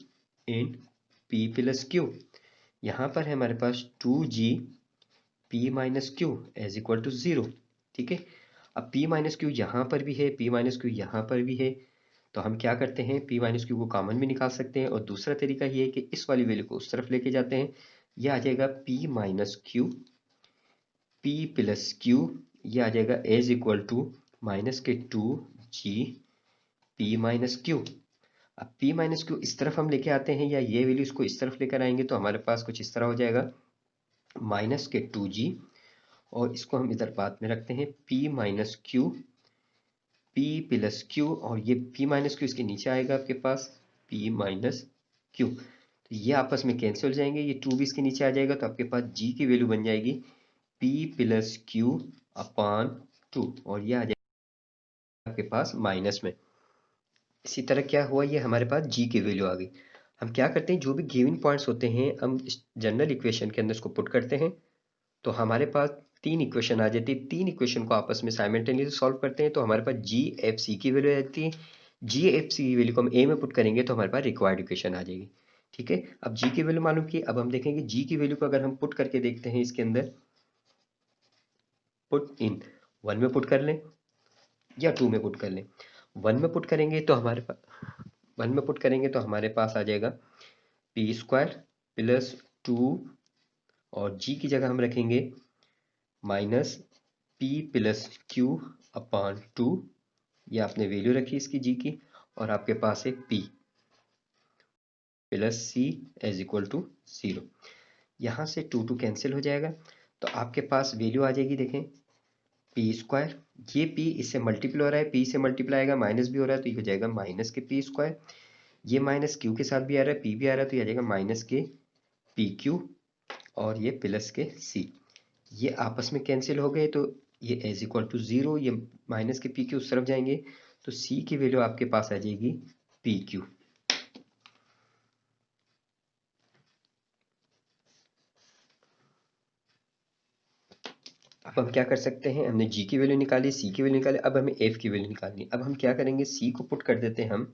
in p plus q. यहाँ पर है हमारे पास 2g p minus q as equal to 0। ठीक है, अब p माइनस क्यू यहाँ पर भी है, p माइनस क्यू यहाँ पर भी है, तो हम क्या करते हैं p माइनस क्यू को कॉमन भी निकाल सकते हैं, और दूसरा तरीका ये है कि इस वाली वैल्यू को उस तरफ लेके जाते हैं, ये आ जाएगा p minus Q p plus Q, ये आ जाएगा एज इक्वल टू माइनस के 2g p माइनस क्यू। अब p माइनस क्यू इस तरफ हम लेके आते हैं या ये वैल्यू इसको इस तरफ लेकर आएंगे तो हमारे पास कुछ इस तरह हो जाएगा माइनस के 2g, और इसको हम इधर बाद में रखते हैं p minus Q p plus Q, और ये p माइनस क्यू इसके नीचे आएगा आपके पास p माइनस क्यू, तो ये आपस में कैंसिल हो जाएंगे, ये 2 भी इसके नीचे आ जाएगा, तो आपके पास g की वैल्यू बन जाएगी p प्लस क्यू अपॉन 2, और ये आ जाएगा आपके पास माइनस में। इसी तरह क्या हुआ, ये हमारे पास g की वैल्यू आ गई। हम क्या करते हैं, जो भी गिवन पॉइंट्स होते हैं हम जनरल इक्वेशन के अंदर इसको पुट करते हैं, तो हमारे पास 3 इक्वेशन आ जाती है। 3 इक्वेशन को आपस में साइमल्टेनियसली सॉल्व करते हैं तो हमारे पास जी एफ सी की वैल्यू आ जाती है। जी एफ सी की वैल्यू को हम ए में पुट करेंगे तो हमारे पास रिक्वायर्ड इक्वेशन आ जाएगी। ठीक है, अब जी की वैल्यू मालूम की, अब हम देखेंगे जी की वैल्यू को अगर हम पुट करके देखते हैं इसके अंदर, पुट इन 1 में पुट कर लें या 2 में पुट कर लें। 1 में पुट करेंगे तो हमारे पास 1 में पुट करेंगे तो हमारे पास आ जाएगा पी स्क्वायर प्लस 2, और जी की जगह हम रखेंगे minus p plus Q upon 2, ये आपने वैल्यू रखी इसकी g की, और आपके पास है p plus c as equal to 0। यहाँ से 2 2 कैंसिल हो जाएगा, तो आपके पास वैल्यू आ जाएगी, देखें p स्क्वायर, ये p इससे मल्टीप्लाई हो रहा है, p से मल्टीप्लाई आएगा माइनस भी हो रहा है तो ये हो जाएगा माइनस के p स्क्वायर, ये माइनस q के साथ भी आ रहा है, p भी आ रहा है तो ये आ जाएगा माइनस के पी क्यू, और ये प्लस के c, ये आपस में कैंसिल हो गए तो ये एज इक्वल टू 0, ये माइनस के पी क्यू उस तरफ जाएंगे तो सी की वैल्यू आपके पास आ जाएगी पी क्यू। अब हम क्या कर सकते हैं, हमने g की वैल्यू निकाली, c की वैल्यू निकाली, अब हमें f की वैल्यू निकालनी है। अब हम क्या करेंगे, c को पुट कर देते हैं हम,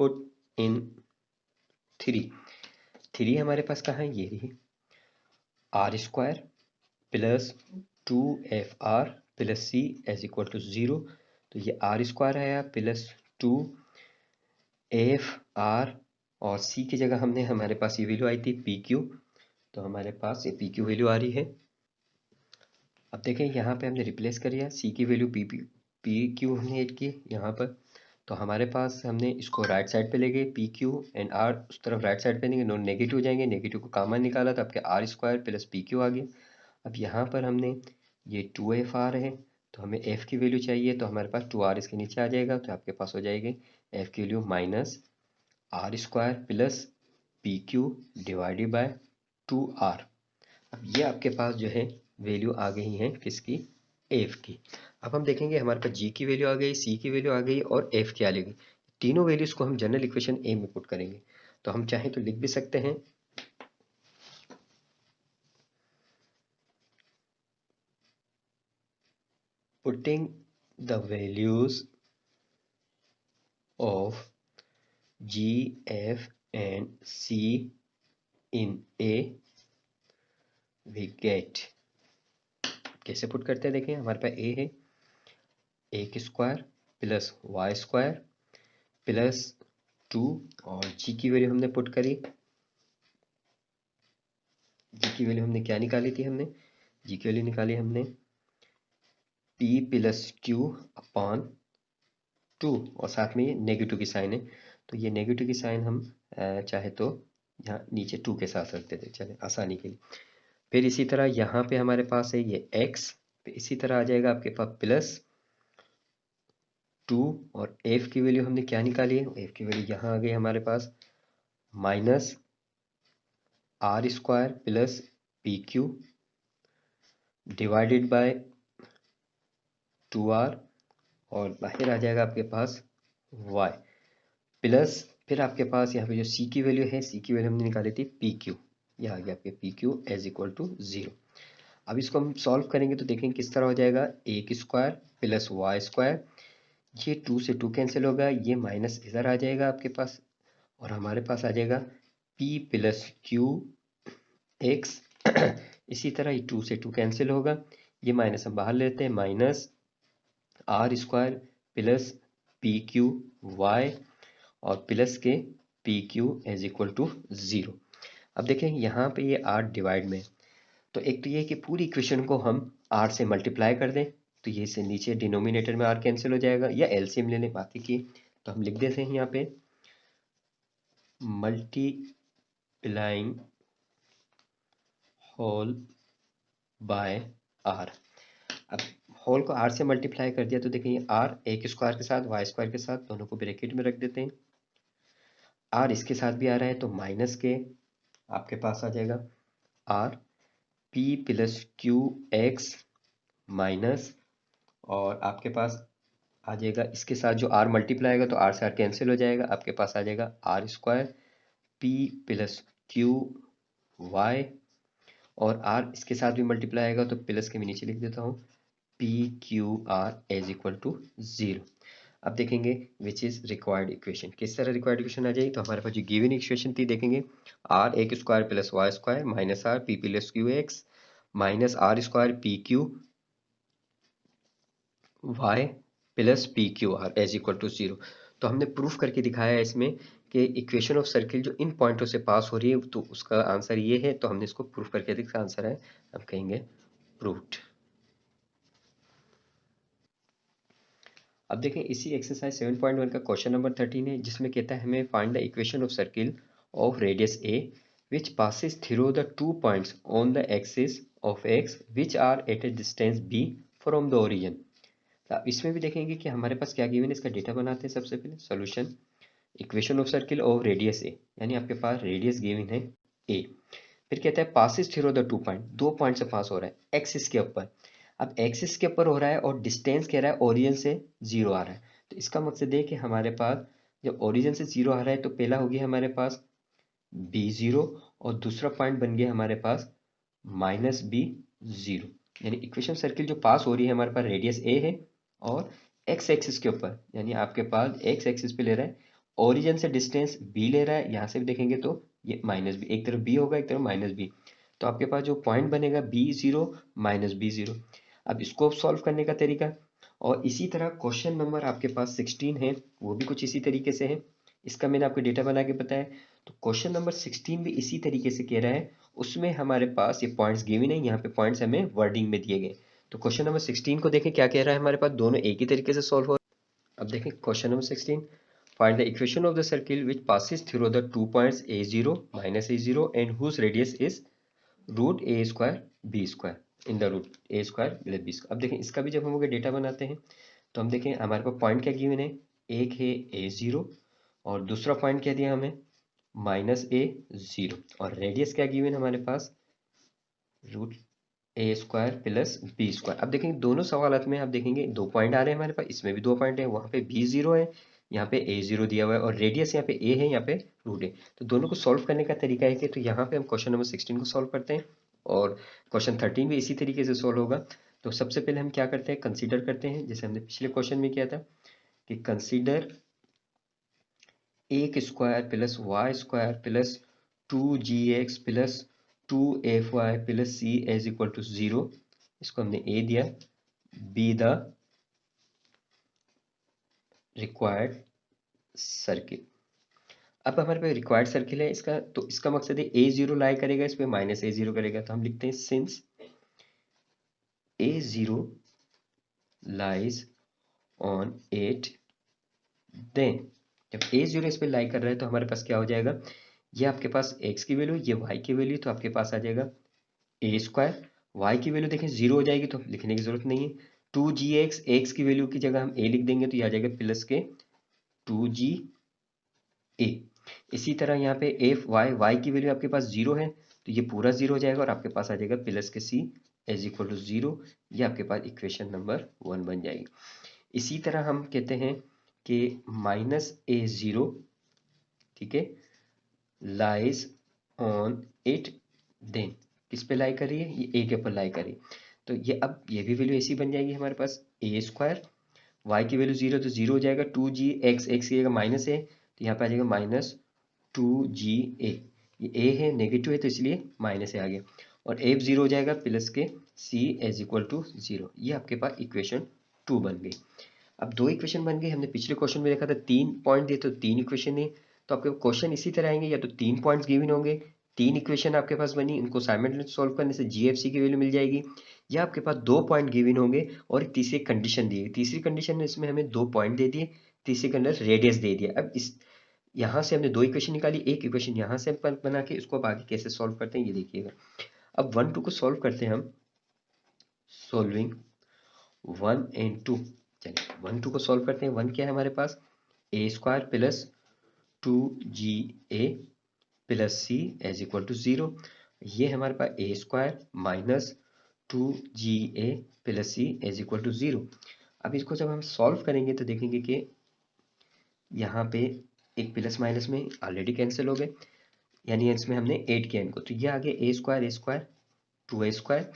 पुट इन 3 हमारे पास कहाँ है, ये रही, r square plus 2fr plus c as equal to 0। तो ये आर स्क्वायर आया प्लस 2f r, और c की जगह हमने, हमारे पास ये वैल्यू आई थी pq, तो हमारे पास ये pq वैल्यू आ रही है। अब देखें यहाँ पे हमने रिप्लेस कर दिया, c की वैल्यू pq हमने ऐड की यहाँ पर, तो हमारे पास हमने इसको राइट साइड पे ले गए, pq एंड r उस तरफ राइट साइड पे लेंगे, नॉन नेगेटिव हो जाएंगे, नेगेटिव को कॉमन निकाला तो आपके आर स्क्वायर प्लस pq आ गया। अब यहाँ पर हमने ये 2fr है, तो हमें f की वैल्यू चाहिए, तो हमारे पास 2r इसके नीचे आ जाएगा, तो आपके पास हो जाएगी f की value minus are square plus pq divided by 2r। अब ये आपके पास जो है वैल्यू आ गई है किसकी, f की। अब हम देखेंगे हमारे पास g की वैल्यू आ गई, c की वैल्यू आ गई और f की आ गई। तीनों वैल्यूज को हम जनरल इक्वेशन a में पुट करेंगे, तो हम चाहें तो लिख भी सकते हैं, putting the values of g, f and c in a, we get, कैसे पुट करते हैं, देखें हमारे पास a है, a square plus Y square plus 2, और g की वैल्यू हमने पुट करी, g की वैल्यू हमने क्या निकाली थी, हमने g की वैल्यू निकाली हमने p प्लस क्यू अपॉन 2, और साथ में ये नेगेटिव की साइन है, तो ये नेगेटिव की साइन हम चाहे तो यहाँ नीचे 2 के साथ रख देते, चले आसानी के लिए। फिर इसी तरह यहाँ पे हमारे पास है ये x, फिर इसी तरह आ जाएगा आपके पास प्लस 2, और f की वैल्यू हमने क्या निकाली है, f की वैल्यू यहाँ आ गई हमारे पास minus are square plus P Q divided by 2r, और बाहर आ जाएगा आपके पास y प्लस, फिर आपके पास यहाँ पे जो c की वैल्यू है, c की वैल्यू हमने निकाली थी पी क्यू, यह आ गया आपके p q as equal to 0। अब इसको हम सॉल्व करेंगे तो देखेंगे किस तरह हो जाएगा, ए स्क्वायर प्लस वाई स्क्वायर, ये 2 से 2 कैंसिल होगा, ये माइनस इधर आ जाएगा आपके पास, और हमारे पास आ जाएगा p प्लस क्यू एक्स इसी तरह ये 2 से 2 कैंसिल होगा, ये माइनस हम बाहर लेते हैं, minus are square plus P q y और प्लस के p q as equal to 0। अब देखें यहाँ पे ये r डिवाइड में, तो एक तो ये कि पूरी इक्वेशन को हम r से मल्टीप्लाई कर दें, तो ये से नीचे डिनोमिनेटर में r कैंसिल हो जाएगा, या एलसीएम ले लें बाकी की, तो हम लिख देते हैं यहाँ पे मल्टीप्लाइंग होल बाय r। अब होल को r से मल्टीप्लाई कर दिया, तो देखिए ये r एक स्क्वायर के साथ वाई स्क्वायर के साथ दोनों को ब्रैकेट में रख देते हैं, r इसके साथ भी आ रहा है तो माइनस के आपके पास आ जाएगा r p plus q x minus, और आपके पास आ जाएगा इसके साथ जो r मल्टीप्लाई आएगा तो r से r कैंसिल हो जाएगा, आपके पास आ जाएगा r square p plus q y, और r इसके साथ भी मल्टीप्लाई आएगा तो प्लस के मैं नीचे लिख देता हूँ p q r as equal to 0। अब देखेंगे विच इज रिक्वायर्ड इक्वेशन, किस तरह रिक्वायर्ड इक्वेशन आ जाएगी, तो हमारे पास जो गिवन इक्वेशन थी देखेंगे r x square plus Y square minus r p plus q x minus are square p q y plus P q r as equal to 0। तो हमने प्रूफ करके दिखाया है इसमें कि इक्वेशन ऑफ सर्किल जो इन पॉइंटों से पास हो रही है, तो उसका आंसर ये है, तो हमने इसको प्रूफ करके दिखा, आंसर है हम कहेंगे प्रूव्ड। अब देखें इसी एक्सरसाइज 7.1 का क्वेश्चन नंबर 13 है, जिसमें कहता है हमें find the equation of circle of radius a which passes through the 2 points on the axis of x which are at a distance b from the origin. तो इसमें भी देखेंगे कि हमारे पास क्या गिवन है, इसका डेटा बनाते हैं। सबसे पहले solution equation of circle of radius A, यानी आपके पास रेडियस गिवन है ए, फिर कहता है passes through the 2 point, 2 point से पास हो रहा है एक्सिस के ऊपर। अब एक्सिस के ऊपर हो रहा है और डिस्टेंस कह रहा है ओरिजिन से 0 आ रहा है, तो इसका मकसद है कि हमारे पास जब ओरिजिन से 0 आ रहा है तो पहला हो गया हमारे पास B0 और दूसरा पॉइंट बन गया हमारे पास माइनस बी 0। यानी इक्वेशन सर्किल जो पास हो रही है हमारे पास रेडियस ए है और एक्स एक्सिस के ऊपर, यानी आपके पास एक्स एक्सिस पे ले रहा है, ओरिजिन से डिस्टेंस बी ले रहा है। यहाँ से भी देखेंगे तो ये माइनस बी, एक तरफ बी होगा एक तरफ माइनस बी, तो आपके पास जो पॉइंट बनेगा बी 0 माइनस बी 0। अब इसको सॉल्व करने का तरीका, और इसी तरह क्वेश्चन नंबर आपके पास 16 है, वो भी कुछ इसी तरीके से है। इसका मैंने आपको डेटा बना के बताया। तो क्वेश्चन नंबर 16 भी इसी तरीके से कह रहा है। उसमें हमारे पास ये पॉइंट्स गिवन है, यहाँ पे पॉइंट्स हमें वर्डिंग में दिए गए। तो क्वेश्चन नंबर 16 को देखें क्या कह रहा है, हमारे पास दोनों एक ही तरीके से सॉल्व हो रहा है। अब देखें question number 16, find the equation of the circle which passes through the 2 points a0 minus a0 and whose radius is root a square b square in the root a square plus B square. अब देखें इसका भी जब हम लोग डेटा बनाते हैं तो हम देखें हमारे पास पॉइंट क्या गिवन है, एक है a0 और दूसरा पॉइंट क्या दिया हमें माइनस a0, और रेडियस क्या गिवन हमारे पास root a square plus B square. अब देखेंगे दोनों सवालात में आप देखेंगे दो पॉइंट आ रहे हैं हमारे पास, इसमें भी दो पॉइंट है, वहाँ पे बी 0 है, यहाँ पे ए 0 दिया हुआ है, और रेडियस यहाँ पे ए है, यहाँ पे रूट है। तो दोनों को सॉल्व करने का तरीका है कि तो यहाँ पे हम क्वेश्चन नंबर 16 को सॉल्व करते हैं और क्वेश्चन 13 भी इसी तरीके से सॉल्व होगा। तो सबसे पहले हम क्या करते हैं, कंसिडर करते हैं, जैसे हमने पिछले क्वेश्चन में किया था कि consider x square plus Y square plus 2gx plus 2fy plus c as equal to 0। इसको हमने a दिया, बी द रिक्वायर्ड सर्किल। अब हमारे पास रिक्वायर्ड सर्किल है इसका, तो इसका मकसद है a0 लाई करेगा इस पे माइनस a0 करेगा, तो हम लिखते हैं since a0 lies on 8 then, जब a0 इस पे लाई कर रहा है तो हमारे पास क्या हो जाएगा, ये आपके पास x की वैल्यू, ये y की वैल्यू, तो आपके पास आ जाएगा ए स्क्वायर। वाई की वैल्यू देखें 0 हो जाएगी तो लिखने की जरूरत नहीं है, 2gx, x की वैल्यू की जगह हम a लिख देंगे तो ये आ जाएगा प्लस के 2ga। इसी तरह यहाँ पे एफ वाई, वाई की वैल्यू आपके पास 0 है तो ये पूरा 0 हो जाएगा और आपके पास आ जाएगा प्लस के c एज इक्वल टू 0। ये आपके पास इक्वेशन नंबर 1 बन जाएगी। इसी तरह हम कहते हैं कि माइनस a0, ठीक है, लाइज ऑन इट देन, किस पे लाई करी है, ये ए के ऊपर लाई करी, तो ये अब ये भी वैल्यू ऐसी बन जाएगी हमारे पास ए स्क्वायर, वाई की वैल्यू 0 तो 0 हो जाएगा, 2gx, x की जगह माइनस है तो यहाँ पे आ जाएगा माइनस 2ga, ये ए है नेगेटिव है तो इसलिए माइनस है आ गया, और एफ 0 हो जाएगा प्लस के c एज इक्वल टू 0। ये आपके पास इक्वेशन 2 बन गई। अब दो इक्वेशन बन गई, हमने पिछले क्वेश्चन में देखा था 3 पॉइंट दिए तो 3 इक्वेशन है, तो आपके क्वेश्चन इसी तरह आएंगे, या तो 3 पॉइंट्स गिवन होंगे, 3 इक्वेशन आपके पास बनी, इनको साइमल्टेनियसली सॉल्व करने से जीएफसी की वैल्यू मिल जाएगी, या आपके पास 2 पॉइंट गिवन होंगे और एक तीसरी कंडीशन दी है, तीसरी कंडीशन में इसमें हमें 2 पॉइंट दे दिए, तीसरे के अंदर रेडियस दे दिया। अब इस यहाँ से हमने 2 इक्वेशन निकाली, एक इक्वेशन यहाँ से बना के इसको अब आगे कैसे सॉल्व करते हैं ये देखिएगा। अब 1 2 को सॉल्व करते हैं हम, सॉल्विंग 1 एंड 2। चलिए 1 2 को सॉल्व करते हैं। 1 क्या है हमारे पास, A square plus 2ga plus C as equal to 0। ये हमारे पास A square minus 2ga plus C as equal to 0। अब इसको जब हम सॉल्व करेंगे तो देखेंगे कि यहाँ पे एक प्लस माइनस में ऑलरेडी कैंसिल हो गए, यानी इसमें हमने 8 किया इनको, तो ये आगे ए स्क्वायर 2a स्क्वायर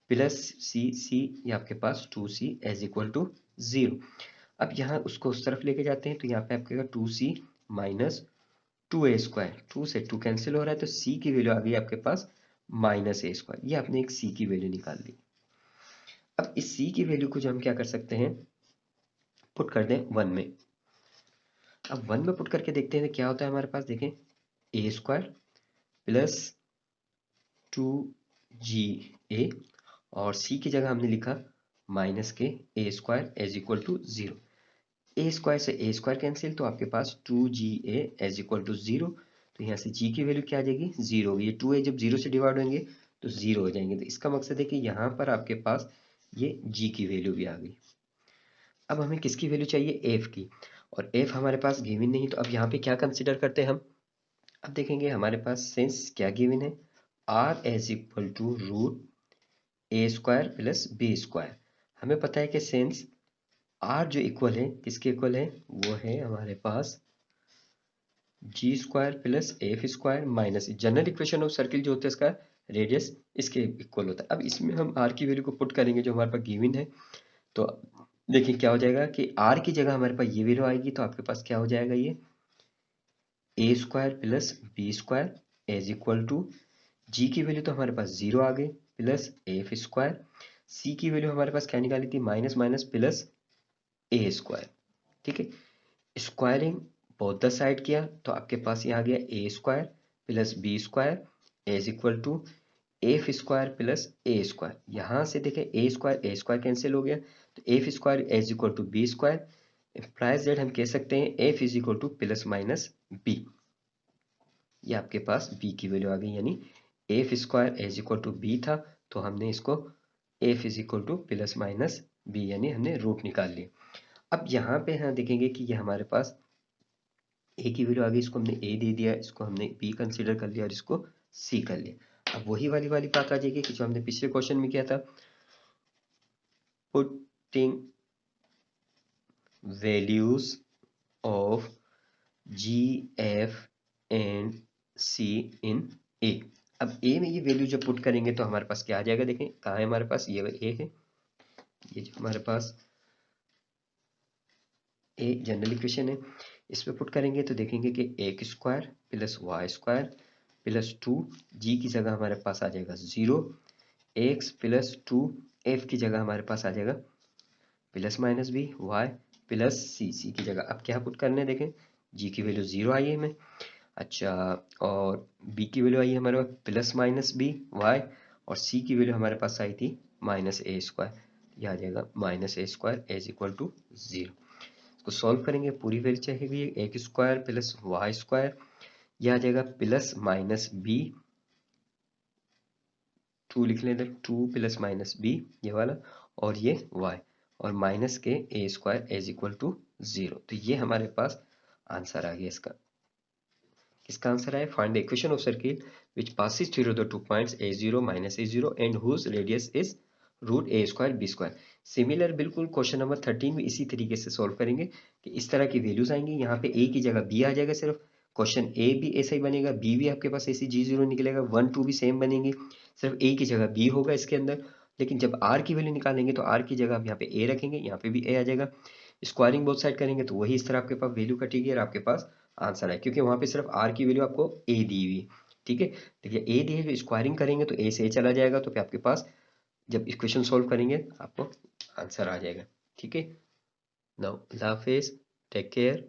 प्लस सी ये आपके पास 2c एज इक्वल टू 0। अब यहाँ उसको उस तरफ लेके जाते हैं तो यहाँ पे आपके 2c माइनस 2a स्क्वायर, 2 से 2 कैंसिल हो रहा है तो c की वैल्यू आ गई आपके पास माइनस a स्क्वायर। ये आपने एक c की वैल्यू निकाल ली। अब इस c की वैल्यू को जो हम क्या कर सकते हैं, पुट कर दें 1 में। अब 1 में पुट करके देखते हैं तो क्या होता है हमारे पास, देखें a स्क्वायर प्लस 2ga और c की जगह हमने लिखा माइनस के a square as equal to 0। A square से ए स्क्वायर कैंसिल तो आपके पास 2ga एज इक्वल टू 0, तो यहाँ से g की वैल्यू क्या आ जाएगी 0 होगी, ये 2a जब 0 से डिवाइड होंगे तो 0 हो जाएंगे, तो इसका मकसद है कि यहाँ पर आपके पास ये g की वैल्यू भी आ गई। अब हमें किसकी वैल्यू चाहिए, f की, और f हमारे पास गिवन नहीं, तो अब यहाँ पे क्या कंसिडर करते हैं हम। अब देखेंगे हमारे पास सेंस क्या गिवन है, r as equal to root a square plus B square. हमें पता है कि सेंस r जो इक्वल है किसके इक्वल है, वो है हमारे पास G square plus F square minus general equation of circle जो होता है इसका रेडियस इसके इक्वल होता है। अब इसमें हम आर की वैल्यू को पुट करेंगे जो हमारे पास गिवन है। तो देखिए क्या हो जाएगा कि आर की जगह हमारे पास ये वैल्यू आएगी, तो आपके पास क्या हो जाएगा, ये A square plus B square is equal to G की वैल्यू तो हमारे पास 0 आ गई प्लस एफ स्क्वायर, सी की वैल्यू हमारे पास क्या निकाली थी माइनस माइनस प्लस ए स्क्वायर। ठीक है, स्क्वायरिंग बोथ द साइड किया तो आपके पास ये आ गया A square plus B square is equal to F square plus A square. यहाँ से देखें ए स्क्वायर कैंसिल हो गया, तो F square is equal to B square implies that हम कह सकते हैं F is equal to plus minus B. ये आपके पास बी की वैल्यू आ गई, यानी F square is equal to B था, तो हमने इसको F is equal to plus minus B यानी हमने रूट निकाल लिया। अब यहाँ पे हम देखेंगे कि ये हमारे पास ए की वैल्यू आ गई, इसको हमने ए दे दिया, इसको हमने बी कंसीडर कर लिया और इसको सी कर लिया। अब वही वाली बात आ जाएगी कि जो हमने पिछले क्वेश्चन में किया था, putting values of G F and C in A. अब ए में ये वैल्यू जब पुट करेंगे तो हमारे पास क्या आ जाएगा, देखें कहाँ है हमारे पास, ये ए है, ये जो हमारे पास ए जनरल इक्वेशन है, इस पे पुट करेंगे तो देखेंगे कि x square plus Y square plus 2 जी की जगह हमारे पास आ जाएगा 0, एक्स प्लस 2 एफ की जगह हमारे पास आ जाएगा plus minus B, Y plus C की जगह अब क्या पुट करने हैं, देखें जी की वैल्यू 0 आई है हमें, अच्छा, और बी की वैल्यू आई है हमारे पास प्लस माइनस बी वाई, और सी की वैल्यू हमारे पास आई थी माइनस ए स्क्वायर, यह आ जाएगा minus A square is equal to 0। इसको सॉल्व करेंगे, पूरी वैल्यू चाहिए x square plus Y square, यह आ जाएगा प्लस माइनस बी, 2 लिख लेते हैं, 2 प्लस माइनस बी ये वाला, और ये y, और माइनस के ए स्क्वायर इज इक्वल टू 0। तो ये हमारे पास आंसर आ गया इसका। इसका आंसर है find the equation of circle which passes through the two points a0 minus a0 and whose radius is root a square b square. Similar बिल्कुल क्वेश्चन नंबर 13 में इसी तरीके से सॉल्व करेंगे कि इस तरह की वैल्यूज आएंगी, यहाँ पे a की जगह b आ जाएगा, सिर्फ क्वेश्चन ए भी ऐसा ही बनेगा, बी भी आपके पास ऐसी G0 निकलेगा, 1 2 भी सेम बनेंगे, सिर्फ ए की जगह बी होगा इसके अंदर। लेकिन जब आर की वैल्यू निकालेंगे तो आर की जगह आप यहाँ पे ए रखेंगे, यहाँ पे भी ए आ जाएगा, स्क्वायरिंग बोथ साइड करेंगे तो वही इस तरह आपके पास वैल्यू कटेगी और आपके पास आंसर है, क्योंकि वहां पे सिर्फ आर की वैल्यू आपको ए दी हुई है। ठीक है, देखिए ए दी है, स्क्वायरिंग करेंगे तो ए से ए चला जाएगा, तो फिर आपके पास जब इक्वेशन सॉल्व करेंगे आपको आंसर आ जाएगा। ठीक है, नाउ अल्लाह हाफिज, टेक केयर।